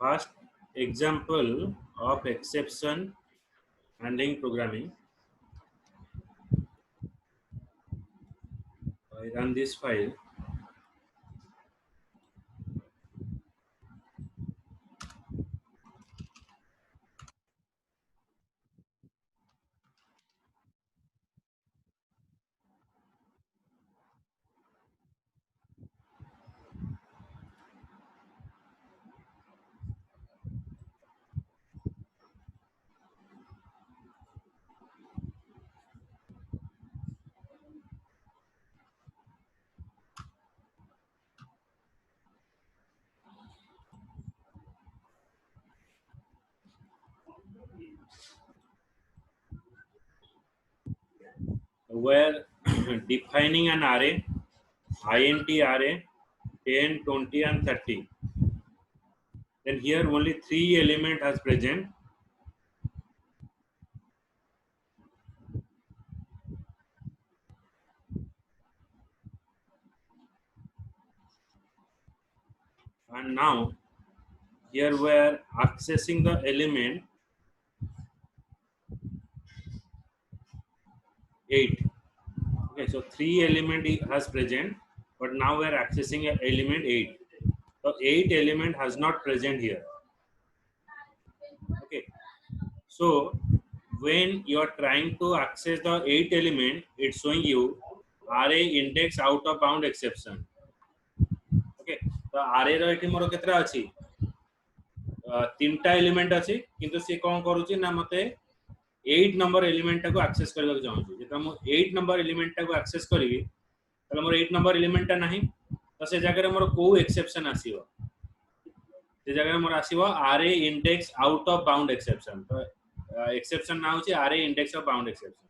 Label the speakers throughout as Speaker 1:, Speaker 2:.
Speaker 1: First example of exception handling programming. I run this file. Where defining an array, int array 10, 20 and 30. Then here only 3 element has present. And now here we are accessing the element 8. Okay, so 3 element has present, but now we are accessing a element 8. So 8 element has not present here. Okay, so when you are trying to access the 8 element, it's showing you array index out of bound exception. Okay, तो array रो एठी मोर केतरा अछि तीनटा element अछि किंतु से कोन करूची ना मते 8 नंबर एलिमेंट को एक्सेस करबा चाहूची जेता मो 8 नंबर एलिमेंट को एक्सेस करबी तले मोर 8 नंबर एलिमेंट ता नाही तो से जगह रे मोर को एक्सेप्शन आसीबो से जगह मोर आसीबो array index out of bound exception तो एक्सेप्शन ना होची array index of bound exception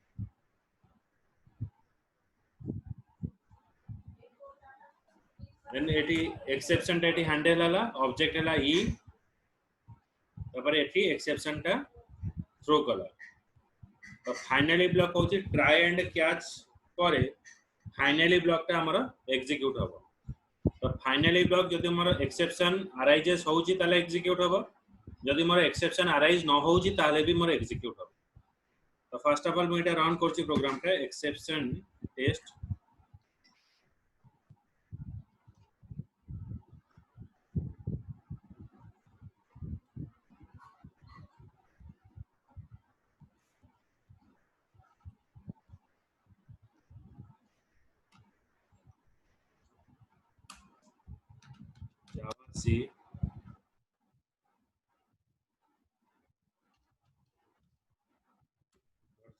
Speaker 1: then एटी एक्सेप्शन टा एटी हैंडल हला ऑब्जेक्ट हला ई तपर एटी एक्सेप्शन टा थ्रो कला तो फाइनली ब्लॉक होची ट्राई एंड कैच करे फाइनली ब्लॉक टा हमर एग्जीक्यूट हबो तो फाइनली ब्लॉक जदि मोर एक्सेप्शन अराइजेस होची ताले एग्जीक्यूट हबो जदि मोर एक्सेप्शन अराइज न होची ताले भी मोर एग्जीक्यूट हबो तो फर्स्ट ऑफ ऑल मैं एटा रन करची प्रोग्राम टा exception test Java C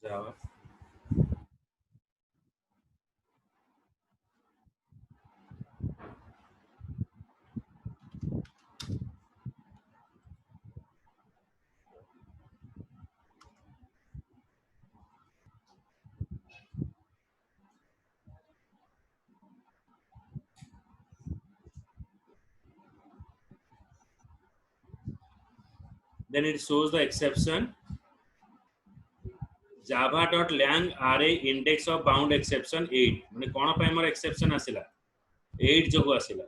Speaker 1: Java then it shows the exception java.lang array index of bound exception 8 माने कोन पे हमर एक्सेप्शन आसिला 8 जोगो आसिला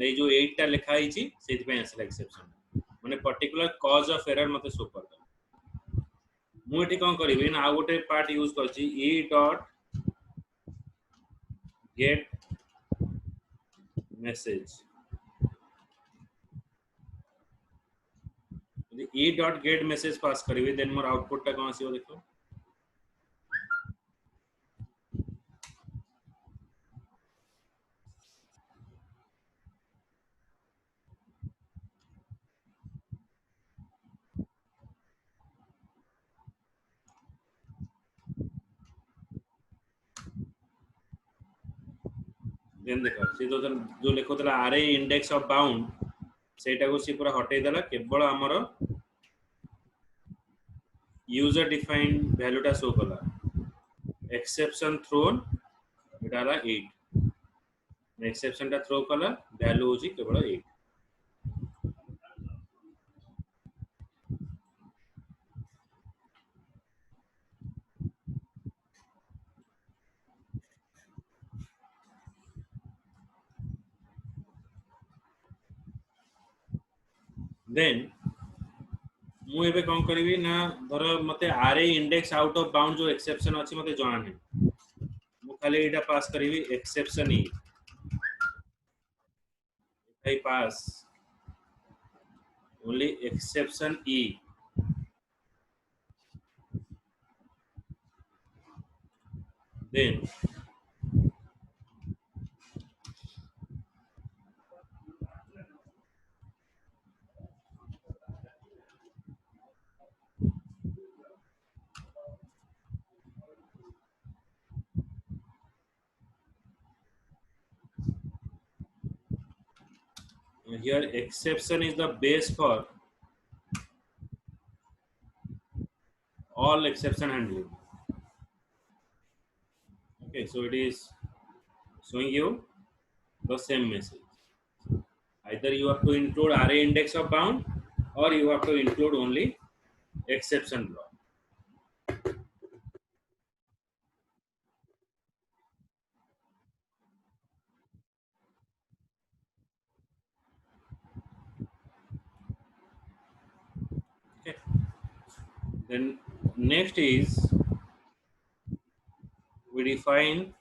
Speaker 1: नै जो 8 टा लिखा हिची सेति पे आसिला एक्सेप्शन माने पर्टिकुलर कॉज ऑफ एरर मते शो करदा मु एठी कोन करिवि ना आ गोटे पार्ट यूज करछि e dot get message e dot get message pass करिवि देन मोर आउटपुट टा कोन आसीबो देखो देन देखो से जो लिखोतला array index of bound सेटा को सी पूरा हटै देला केवल हमर यूजर डिफाइंड वैल्यू टा शो कला एक्सेप्शन थ्रोन एटा हला 8 एक्सेप्शन टा थ्रो कला वैल्यू होची केवल 8 देन ମୁଁ ଏବେ କଣ କରିବି ନା ଧର ମତେ ଆରେ ଇଣ୍ଡେକ୍ସ ଆଉଟ୍ ଅଫ ବାଉଣ୍ଡ जो एक्सेप्शन ଅଛି ମତେ ଜଣା ନାହିଁ ମୁଁ ଖାଲି ଏଇଟା ପାସ୍ କରିବି exception E I pass only exception E. Then here exception is the base for all exception handling. Okay, so it is showing you the same message. Either you have to include array index of bound or you have to include only exception block. Okay. Then next is we define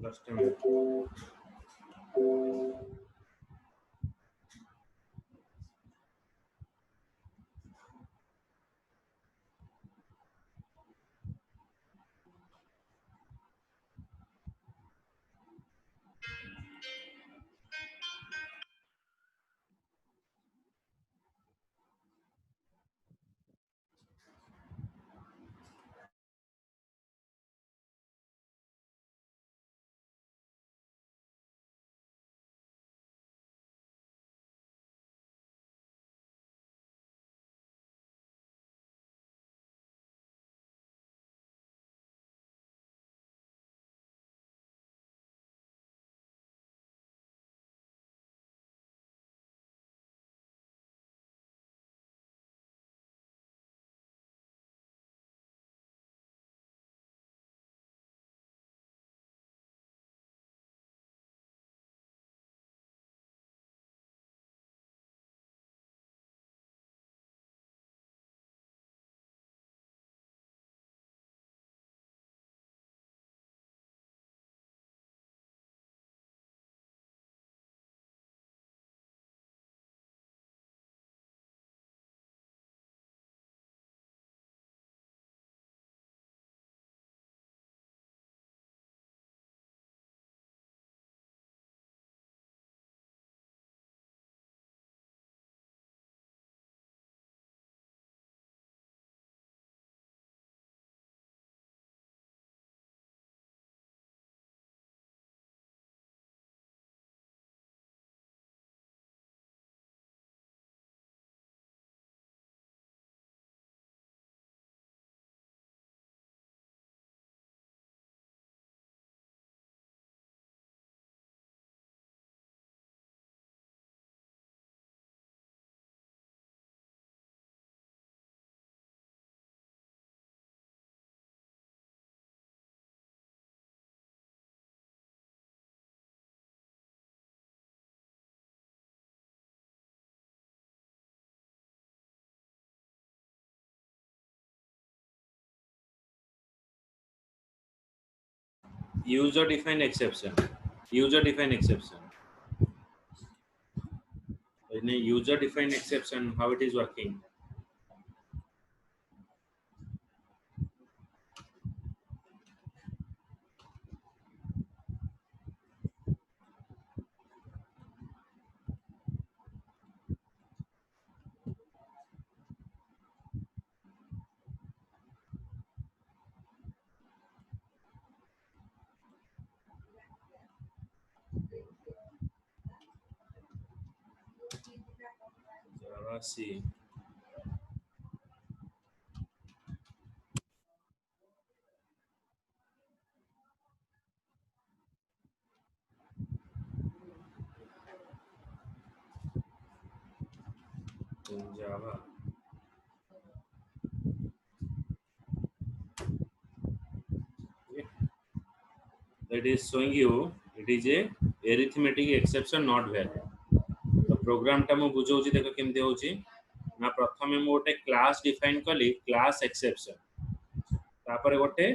Speaker 1: custom. user define exception. User define exception. In a user define exception, how it is working? Java C. In Java. Okay. That is showing you it is a arithmetic exception not valid. तो programme टा मु बुझौछि देखो केमते होछि ना प्रथमे मु गोटे class define कली क्लास एक्सेप्शन तापर गोटे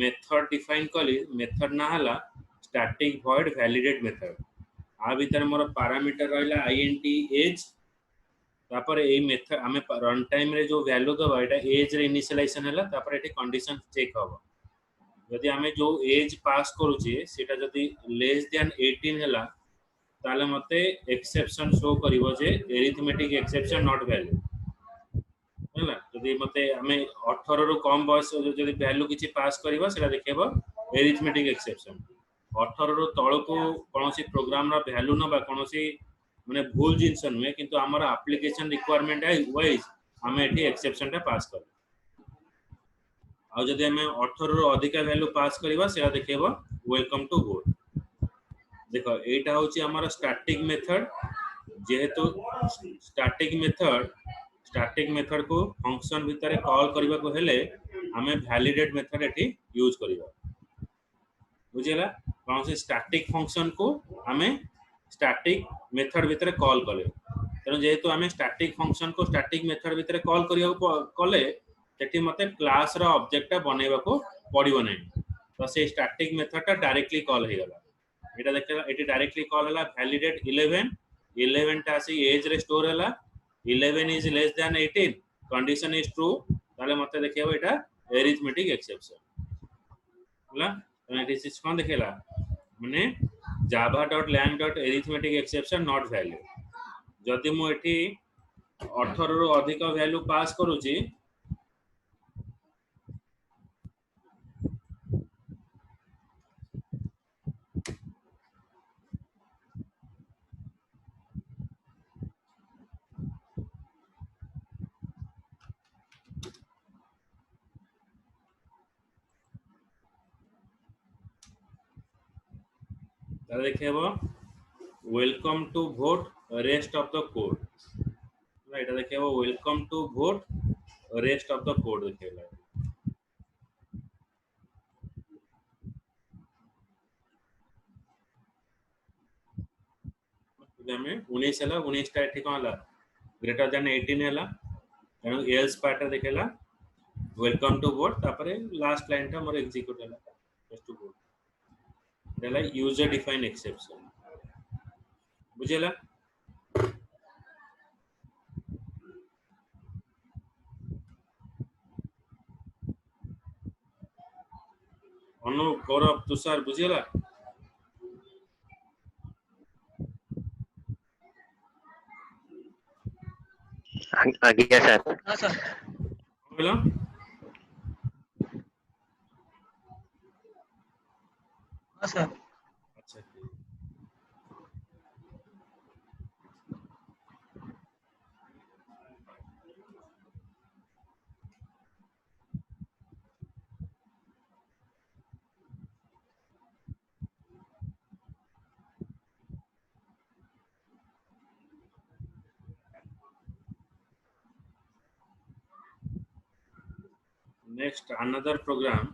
Speaker 1: मेथड डिफाइन कली मेथड ना हला स्टैटिक वॉइड वैलिडेट मेथड आ भीतर मोर पैरामीटर रहला आईएनटी एज तापर ए मेथड हमें रन टाइम रे जो वैल्यू दबा एटा एज रे इनिशियलाइजेशन हला तापर एटी कंडीशन चेक हबो जदि हमें जो एज पास करूचे सेटा जदि लेस देन 18 हला ताले मते एक्सेप्शन शो करिवो जे एरिथमेटिक एक्सेप्शन नॉट वैलिड हला जदि मते हमें 18 रु कम बयस जदि वैल्यू किछि पास करिवो सेटा देखेबो एरिथमेटिक एक्सेप्शन 18 रु तळको कोनोसी प्रोग्राम रा वैल्यू नबा कोनोसी माने भूल जिंस नुहे किंतु हमर एप्लीकेशन रिक्वायरमेंट वाइज हमें एठी एक्सेप्शन टा पास कर आ जदि हमें 18 रु अधिक वैल्यू पास करिवो सेटा देखेबो वेलकम टू बोर्ड देखो एटा होची हमारा स्टैटिक मेथड जेहेतु स्टैटिक मेथड को फंक्शन भितर कॉल करबा को हेले हमें वैलिडेट मेथड एठी यूज करबा बुझिला कौन से स्टैटिक फंक्शन को हमें स्टैटिक मेथड भितर कॉल कले तेनो जेहेतु हमें स्टैटिक फंक्शन को स्टैटिक मेथड भितर कॉल करिया कले सेठी मते क्लास रा ऑब्जेक्ट बनेबा को पड़िबो नै तो से स्टैटिक मेथड टा डायरेक्टली कॉल हे गला एटा देखला एटी डायरेक्टली कॉल हला वैलिडेट 11 टा से एज रे स्टोर हला 11 is less than 18 condition is true ताले मते देखियो एटा एरिथमेटिक एक्सेप्शन हला तो एटी सिस कोन देखेला माने java.lang.arithmetic exception not valid जदि मु एटी 18 रु अधिक वैल्यू पास करूची ताले देखेबो welcome to vote rest of the code एटा देखेबो welcome to vote rest of the code देखेला हमें 19 हला 19 टा एठी कोन हला ग्रेटर देन 18 हला एनु एल्स पार्ट देखेला वेलकम टू vote तापरे लास्ट लाइन टा मोर एग्जीक्यूट हला जस्ट टू vote देला यूजर डिफाइन एक्सेप्शन बुझेला अनु गौरव तुषार बुझेला
Speaker 2: आगे सर
Speaker 3: हां सर
Speaker 1: बोला
Speaker 3: हां सर
Speaker 1: अच्छा next another program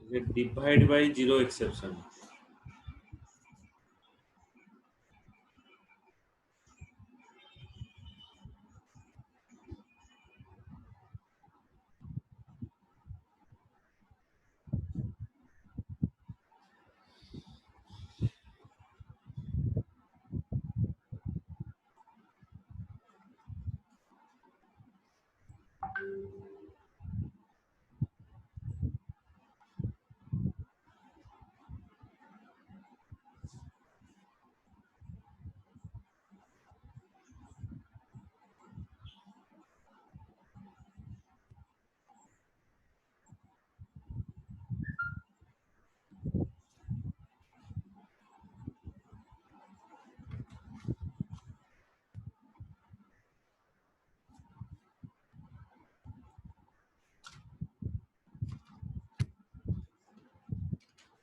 Speaker 1: is a divide by zero exception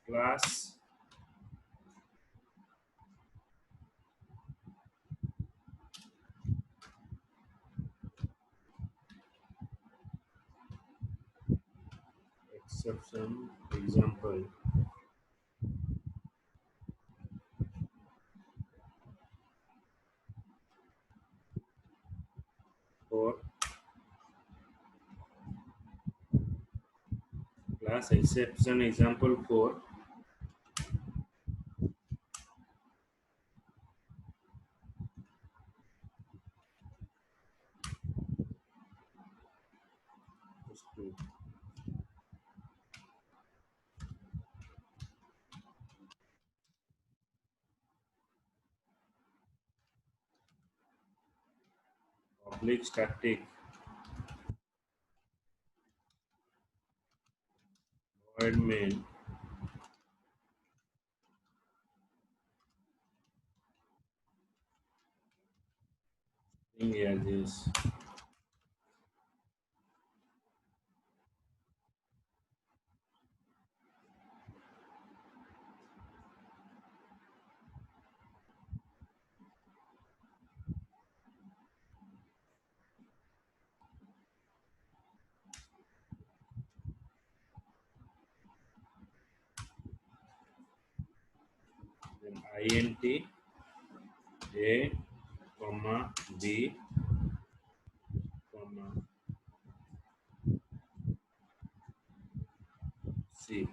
Speaker 1: class exception example for class exception example for public static void main thing here this then int a comma b comma c.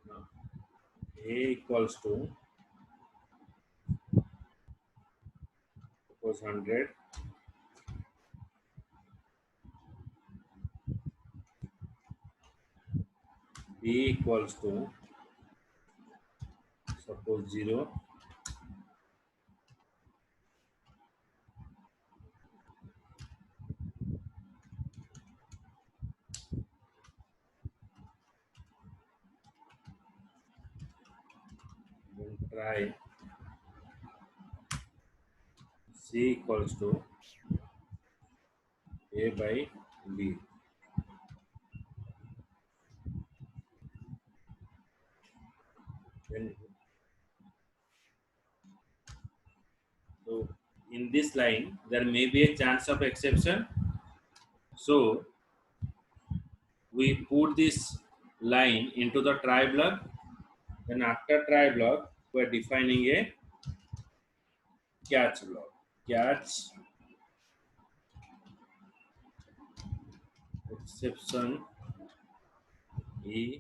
Speaker 1: Now a equals to suppose 100, b equals to suppose 0, then try c equals to a by b. Then so in this line there may be a chance of exception, so we put this line into the try block. Then after try block we are defining a catch block. Catch exception e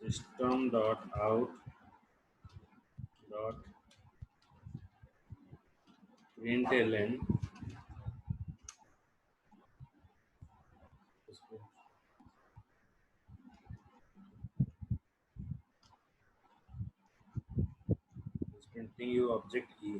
Speaker 1: system dot out dot println is printing you object e.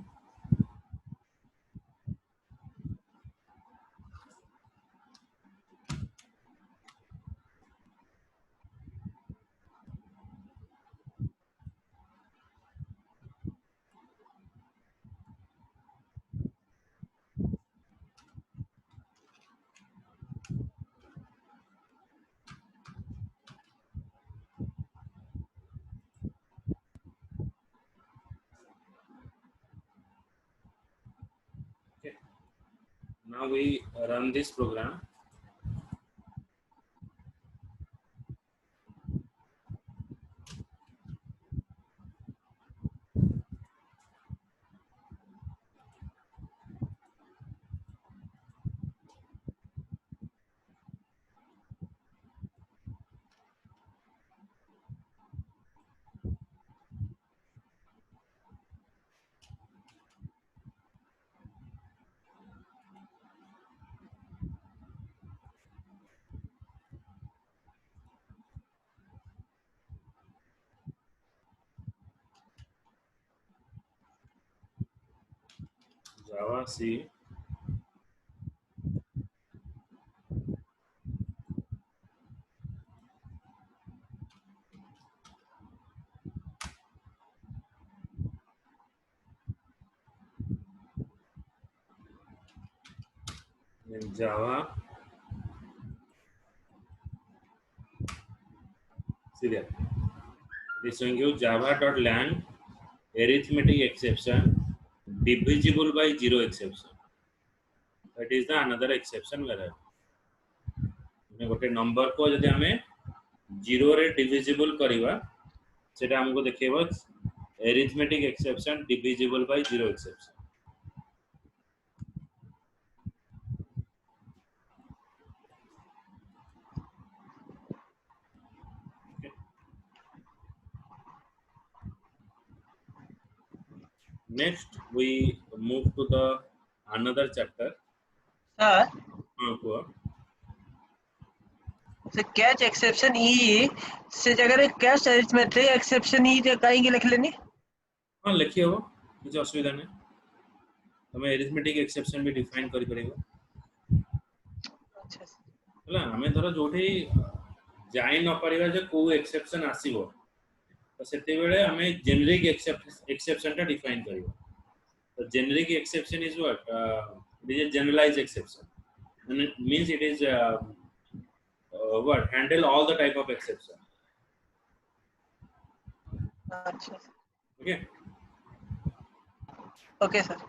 Speaker 1: Okay. Now we run this program. Java C. In Java, see there. It is showing you java.lang arithmetic exception divisible by 0 exception. That is the another exception where गोटे number को जदि आमे 0 रे divisible करिवा सेटा हमको देखेबो arithmetic exception divisible by 0 exception. Okay. Next we move to the another chapter.
Speaker 3: Sir
Speaker 1: को
Speaker 3: से catch exception ई से जगह कैच अरिथमेटिक एक्सेप्शन ई जे कहीं लिख लेनी
Speaker 1: हाँ लिखी हो कुछ असुविधा नहीं हमें arithmetic exception भी define करि परिबो
Speaker 3: अच्छा
Speaker 1: हला हमें धर जोठी जाई न परिबा जे को एक्सेप्शन आसीबो तो सेते बेले हमें जेनेरिक एक्सेप्शन टा डिफाइन करिबो तो generic exception is what it is a generalized exception and it means it is what handle all the type of exception.
Speaker 3: अच्छा
Speaker 1: Okay.
Speaker 3: ओके सर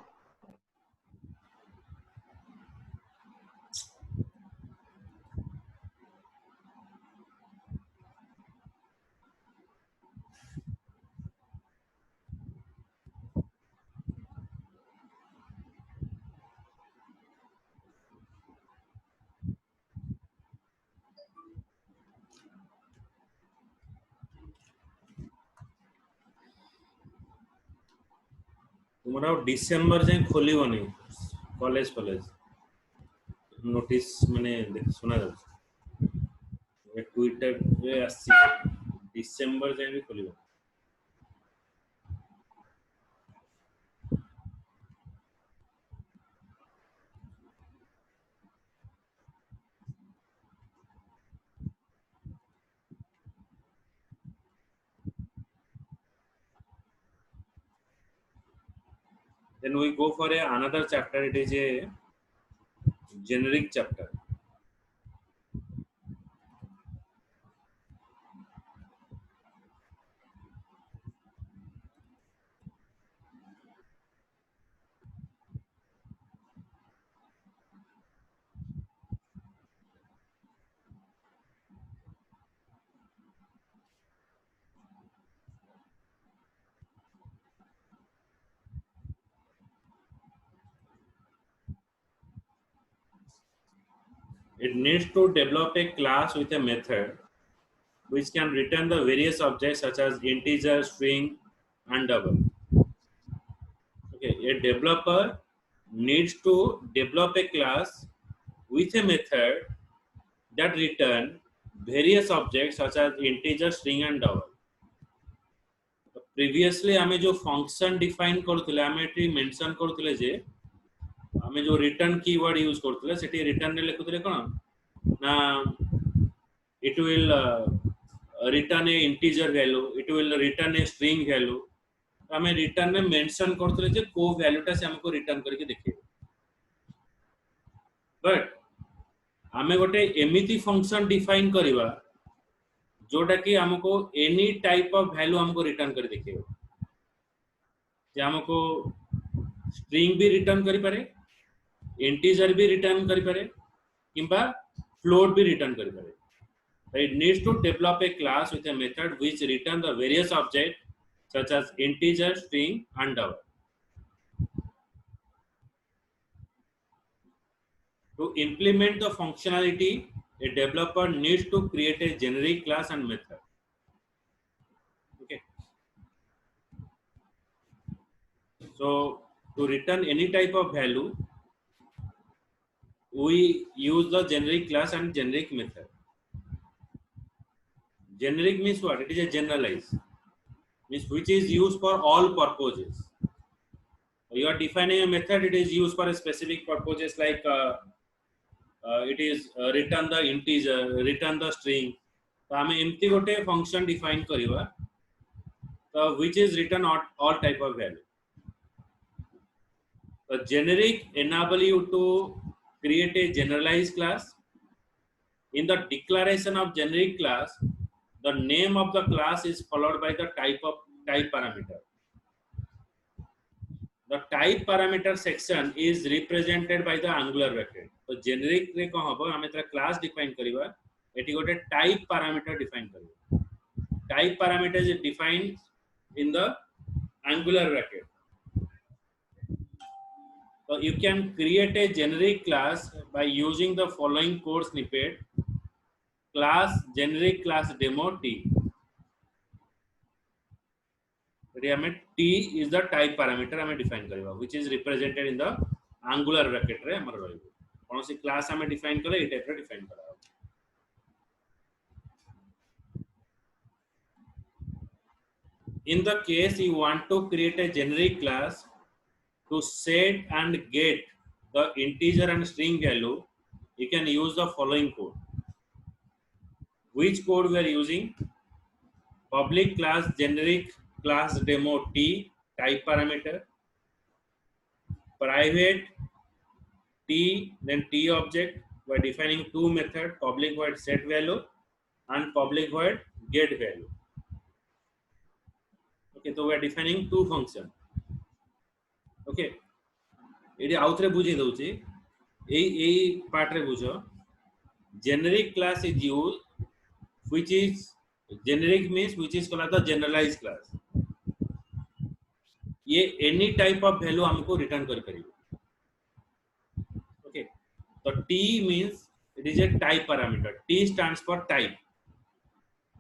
Speaker 1: तुम्हारा डिसेंबर जाए खोलिबो नहीं कॉलेज नोटिस माने सुना जाउछ ट्विटर रे आसी डिसेंबर जाए भी खोलिबो then we go for another chapter. It is a generic chapter. It needs to develop a class with a method which can return the various objects such as integer, string, and double. Okay, a developer needs to develop a class with a method that return various objects such as integer, string, and double. Previously, आमे जो function define करतले आमे eighty mention करतले जे आमे जो return keyword use करतले सेटी return रे लिखुतले कोन ना it will return a integer value, it will return a string value. आमे return में mention करतले जे को value टा से हमको return करके देखिए. But आमे गोटे एमिति function define करिवा जोटा कि हमको एनी टाइप ऑफ वैल्यू हमको रिटर्न कर देखिए जे हमको स्ट्रिंग भी रिटर्न करि पारे इंटीजर भी रिटर्न करि पारे किंबा फ्लोट भी रिटर्न करि पारे it needs to develop a class with a method which return the various object such as integer string and double to implement the functionality a developer needs to create a generic class and method. Okay. So to return any type of value, we use the generic class and generic method. Generic means what? It is a generalized, means which is used for all purposes. You are defining a method, it is used for a specific purposes like it is return the integer, return the string. तो आम एमती गोटे function define करवा तो which is return all type of value. The generic enable you to create a generalized class. In the declaration of generic class, the name of the class is followed by the type parameter. The type parameter section is represented by the angular bracket. So generic रे कौन होगा हमें तेरा class define करीबा eighty गोटे type parameter define करीबा. Type parameter is defined in the angular bracket. So you can create a generic class by using the following code snippet. Class generic class demo t. T is the type parameter हमें define करेगा, which is represented in the angular bracket रे हमारे रहेगा. कौन सी class हमें define करे, ये type रे define करा. In the case you want to create a generic class to set and get the integer and string value, you can use the following code. Which code we are using? Public class generic class demo t type parameter, private t then t object by defining two methods, public void set value and public void get value. Okay, so we are defining two functions. Okay, ये आउथरे बुझी दउची ए part रे बुझो. Generic class is used, which is generic means which is called the generalized class. ये any type of value हमको return कर करेगा. Okay, so T means it is a type parameter. T stands for type.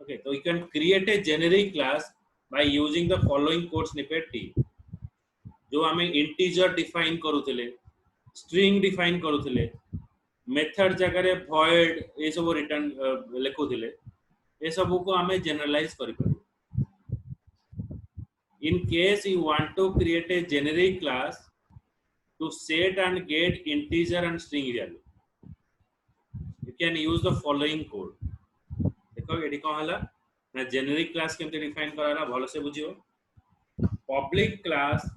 Speaker 1: Okay, so you can create a generic class by using the following code snippet T. जो हमें integer define करूथिले, string define करूथिले, method जगह रे void ये सब return लिखुथिले, ये सब को हमें generalize करी पारे. In case you want to create a generic class to set and get integer and string value, you can use the following code. देखो ये कौन हला ना generic class केमते define कराला भलो से बुझियो. Public class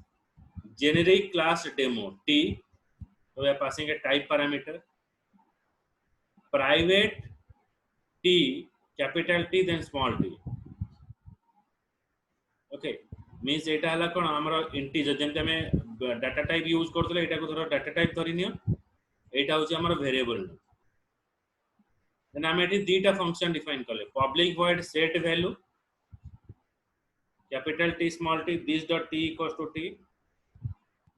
Speaker 1: generic class demo t, so we are passing a type parameter. Private t capital T then small t. Okay, means एटा हला कोन हमरो integer जेंते हमें data type use करथले एटा को धरो data type धरि नियो एटा होची हमरो variable. Then हमें eighty दीटा function define करले. Public void set value capital T small t, this dot t equals to t.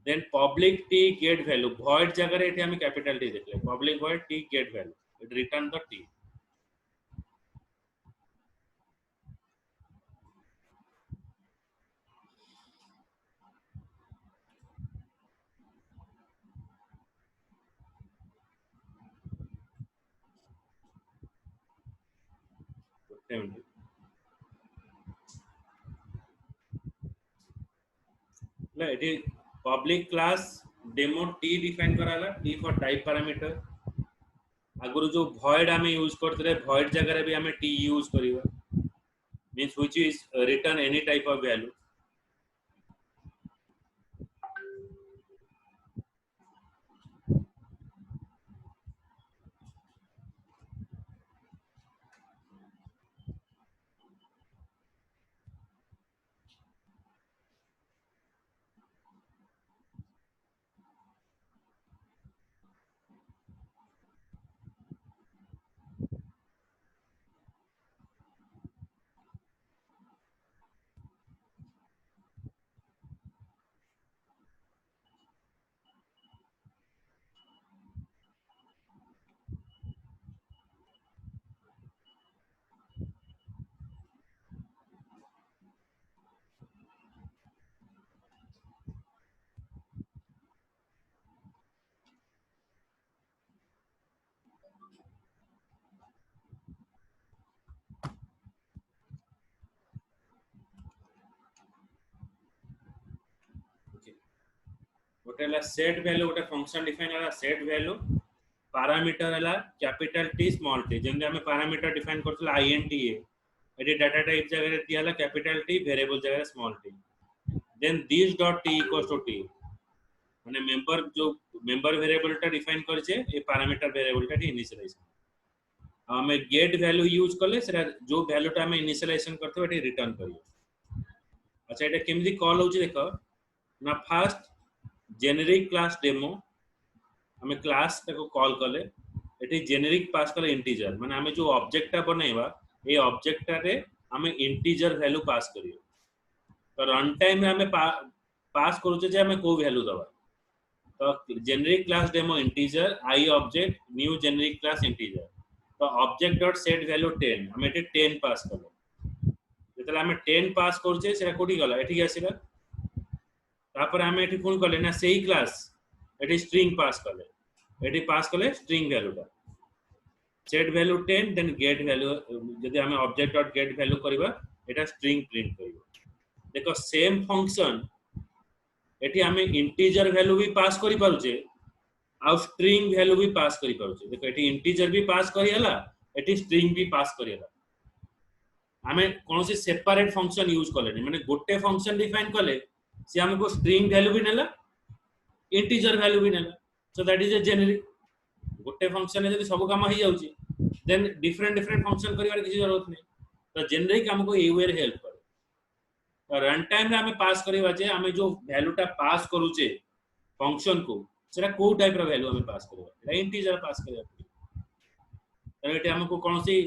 Speaker 1: Then public t get value, void जगह रे एठी हमें capital T देखले. Public void t get value, it return the t. ना एठी public class demo t define कराला, t for type parameter. आगुरु जो void हमें यूज करते void जगह रे भी हमें t यूज करिवा, means which is return any type of value. गोटे ला सेट वैल्यू गोटे फंक्शन डिफाइन हला सेट वैल्यू पैरामीटर हला कैपिटल टी स्मॉल टी जेंते हमें पैरामीटर डिफाइन करथला इंटा एटी डाटा टाइप जगह दिया हला कैपिटल टी वेरिएबल जगह small T then this dot T equals to T माने मेंबर जो मेंबर वेरिएबल टा डिफाइन करछे ए पैरामीटर वेरिएबल टा इनिशियलाइज हमें गेट वैल्यू यूज करले सेरा जो वैल्यू टा हमें इनिशियलाइजेशन करथो एटी रिटर्न करियो अच्छा एटा केमदी कॉल होची देखो ना फर्स्ट जेनेरिक क्लास डेमो हमें क्लास को कॉल कले एटी जेनेरिक पास कले इंटीजर माने हमें जो ऑब्जेक्ट टा बनाइबा ए ऑब्जेक्ट रे हमें इंटीजर वैल्यू पास करियो तो रन टाइम में हमें पास करूचे जे हमें को वैल्यू दबा तो generic class demo integer I object new generic class integer तो ऑब्जेक्ट डॉट सेट वैल्यू 10 हमें एटी 10 पास कले जेतला हमें 10 पास करछे सेरा कोठी गला एठी आसीला तापर हमें एठी कोन कले ना सेही क्लास एठी स्ट्रिंग पास कले स्ट्रिंग वैल्यू टा set value 10 then get value यदि हमें ऑब्जेक्ट डॉट गेट वैल्यू करबा एटा स्ट्रिंग प्रिंट करियो देखो सेम फंक्शन एठी हमें इंटीजर वैल्यू भी पास करि पारुचे आ स्ट्रिंग वैल्यू भी पास करि पारुचे देखो एठी इंटीजर भी पास करि हला एठी स्ट्रिंग भी पास करि हला हमें कोनोसी सेपरेट फंक्शन यूज करले माने गोटे फंक्शन डिफाइन करले से हमको स्ट्रिंग वैल्यू भी नेला इंटीजर वैल्यू भी नेला so that is a generic गोटे फंक्शन जदी सब काम ही जाउची देन डिफरेंट फंक्शन करिवार किसी जरूरत नहीं तो जेनेरिक हमको ए वे हेल्प करे तो रन टाइम रे हमें पास करिवा जे हमें जो वैल्यू टा पास करूचे फंक्शन को सेटा को टाइप रो वैल्यू हमें पास करबा एटा इंटीजर पास करबा तो एटा हमको कोनोसी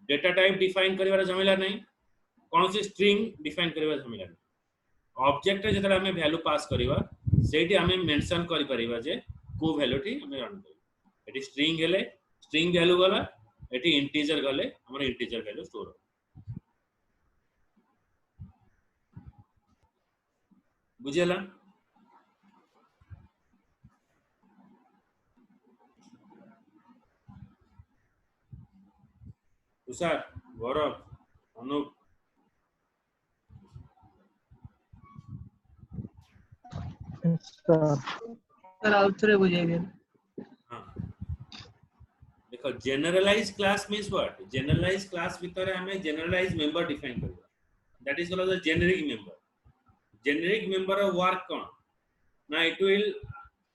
Speaker 1: डेटा टाइप डिफाइन करिवार झमेला नहीं कोनोसी स्ट्रिंग डिफाइन करिवार झमेला नहीं ऑब्जेक्ट जेतला हमें वैल्यू पास करिवा सेठी हमें मेंशन करि परिबा जे को वैल्यू टी हमें रन करी एटी स्ट्रिंग हेले स्ट्रिंग वैल्यू गला एटी इंटीजर गले हमर इंटीजर वैल्यू स्टोर हो बुझेला तुषार गौरव अनुप
Speaker 3: सर आउटरे बुझेगे
Speaker 1: हां देखो generalize class means what generalize class भीतर हमें जनरलाइज मेंबर डिफाइन करबा that is called the generic member of work कौन ना it will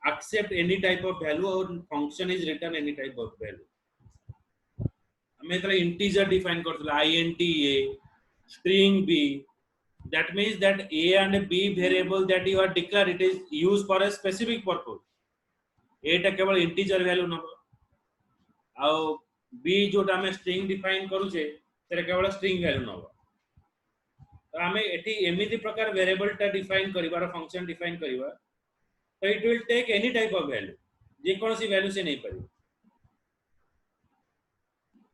Speaker 1: accept any type of value or function is written any type of value हमें तला integer define करथला int a string b that means that a and b variable that you are declare it is used for a specific purpose a टा केवल integer value नबो आ b जोटा हमें string define करूचे तेरे केवल string value नबो तो हमें eighty एमिति प्रकार वेरिएबल टा डिफाइन करिवार फंक्शन डिफाइन करिवा तो it will take any type of value जे कोनसी वैल्यू से नहीं परियो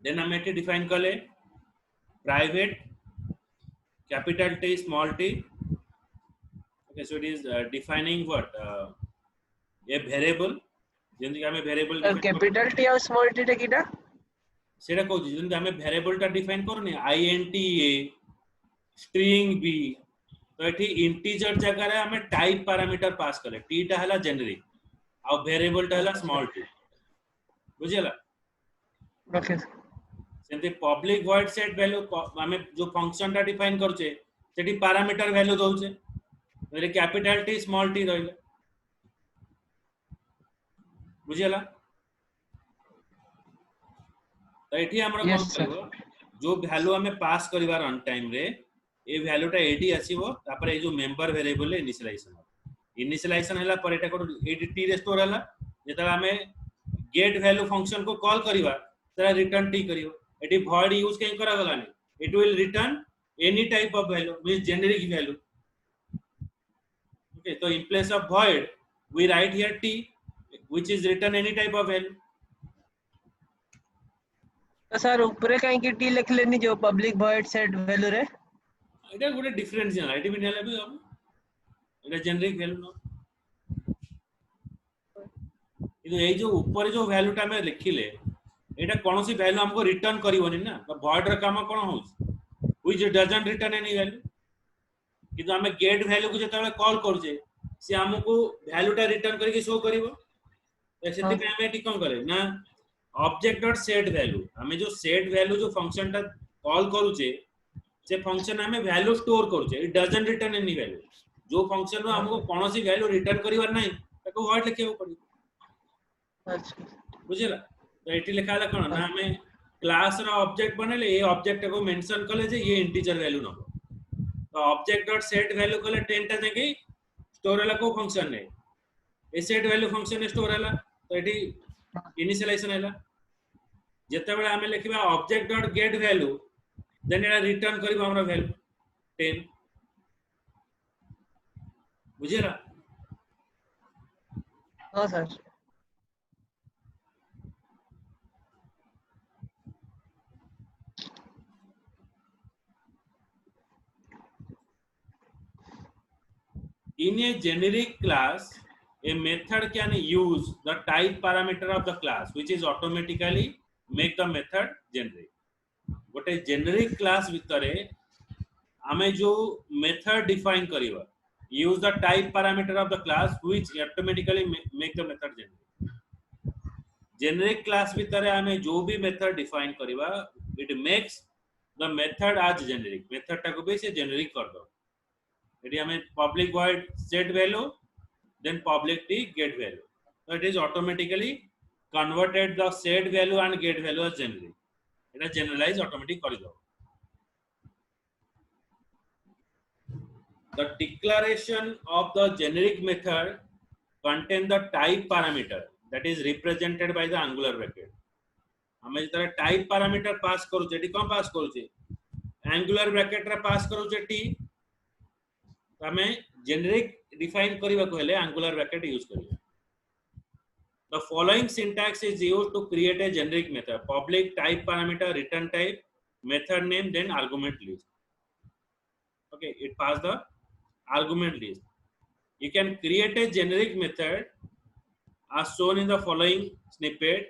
Speaker 1: देन हम एटी डिफाइन करले private capital T small T okay so it is defining what a variable जेंति हमें वेरिएबल
Speaker 3: कैपिटल टी और स्मॉल टी टा कीटा
Speaker 1: सेटा को जेंति हमें वेरिएबल टा डिफाइन करने int a स्ट्रिंग b तो एठी इंटीजर जगह रे हमें टाइप पैरामीटर पास करे टी टा हला जेनेरिक और वेरिएबल टा हला स्मॉल टी बुझियला
Speaker 3: ओके
Speaker 1: सेंते पब्लिक वॉइड सेट वैल्यू हमें जो फंक्शन टा डिफाइन करछे सेठी पैरामीटर वैल्यू दोछे मेरे कैपिटल टी स्मॉल टी रहले बुझियला तो एठी हमरा कोन करबो जो वैल्यू हमें पास करिवार अन टाइम रे ए वैल्यू टा एडी आसीबो तापर ए जो मेंबर वेरिएबल इनिशियलाइजेशन हला पर एटा को एडी टी रे स्टोर हला जेता हमें गेट वैल्यू फंक्शन को कॉल करिवा तरा रिटर्न टी करियो एडी void यूज के करा गला नहीं it will return any type of value means generic value okay तो in place of void we write here t which is return any type of value
Speaker 3: तो सर ऊपर कहीं की टी लिख लेनी जो पब्लिक वॉइड सेट वैल्यू रे
Speaker 1: এটা ଗୋଟେ ডিফারেন্স জানা এটি भी নেলে भी हम এটা जेनेरिक वैल्यू न কিন্তু এই যে উপরে যে ভ্যালুটা আমি লিখিলে এটা কোনসি ভ্যালু हमको रिटर्न करिवनी ना तो void ର काम कोन होउछ which doesn't return any value কিন্তু আমি गेट वैल्यू को जेतबेले कॉल करछे से हमको वैल्यूटा रिटर्न करके शो करिवो तो सेति पे हमें कोन करे ना ऑब्जेक्ट डॉट सेट वैल्यू हमें जो सेट वैल्यू जो फंक्शन टा कॉल करूचे से फंक्शन हमें वैल्यू स्टोर करूचे it doesn't return any value जो फंक्शन रो हमको कोनोसी वैल्यू रिटर्न करिवार नाही ताको व्हाट लिखेबो पड़ी
Speaker 3: अच्छा
Speaker 1: बुझिला तो एटी लिखाला कोन ना हमें क्लास रो ऑब्जेक्ट बनेले ए ऑब्जेक्ट को मेंशन कले जे ये इंटीजर वैल्यू नबो तो ऑब्जेक्ट डॉट सेट वैल्यू कले 10 टा देके स्टोर हला को फंक्शन ने ए सेट वैल्यू फंक्शन ने स्टोर हला तो एटी इनिशियलाइजेशन हला जेते बेले हमें लिखबा object dot get value then एटा रिटर्न करबा हमरा वैल्यू 10 बुझिला
Speaker 3: हां sir
Speaker 1: In a generic class, a method can use the type parameter of the class, which is automatically make the method generic. गोटे generic class भितरे आमे जो method define करिवा use the type parameter of the class which automatically make the method generic. Generic class भितरे आमे जो भी method define करिवा it makes the method as generic. Method टाको भी से generic कर दो. यदि हमें public void set value then public t get value so it is automatically converted the set value and get value as generic এটা generalize automatic করে দাও the declaration of the generic method contain the type parameter that is represented by the angular bracket हमें जरा type parameter pass करू जे कोन पास करू जे angular bracket रे pass करू जे t हमें जेनेरिक डिफाइन करबा को हेले एंगुलर ब्रैकेट यूज करियो the following syntax is used to create a generic method public type parameter return type method name then argument list okay it pass the argument list you can create a generic method as shown in the following snippet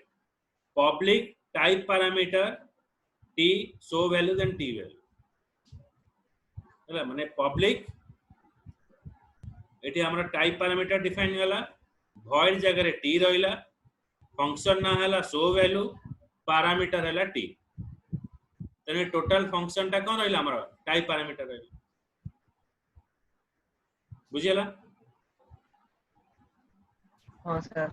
Speaker 1: public type parameter t show value then t value ହେଲା माने public eighty हमरा type parameter define होला void जगह रे t रहिला function ना हला show value parameter हला t तने टोटल फंक्शन टा कोन रहिला हमरा टाइप पैरामीटर रहिला बुझियला
Speaker 3: हां सर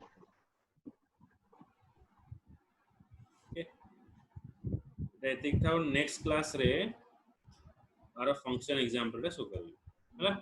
Speaker 1: एतिक था नेक्स्ट क्लास रे आरो फंक्शन एग्जांपल रे सो करबी हला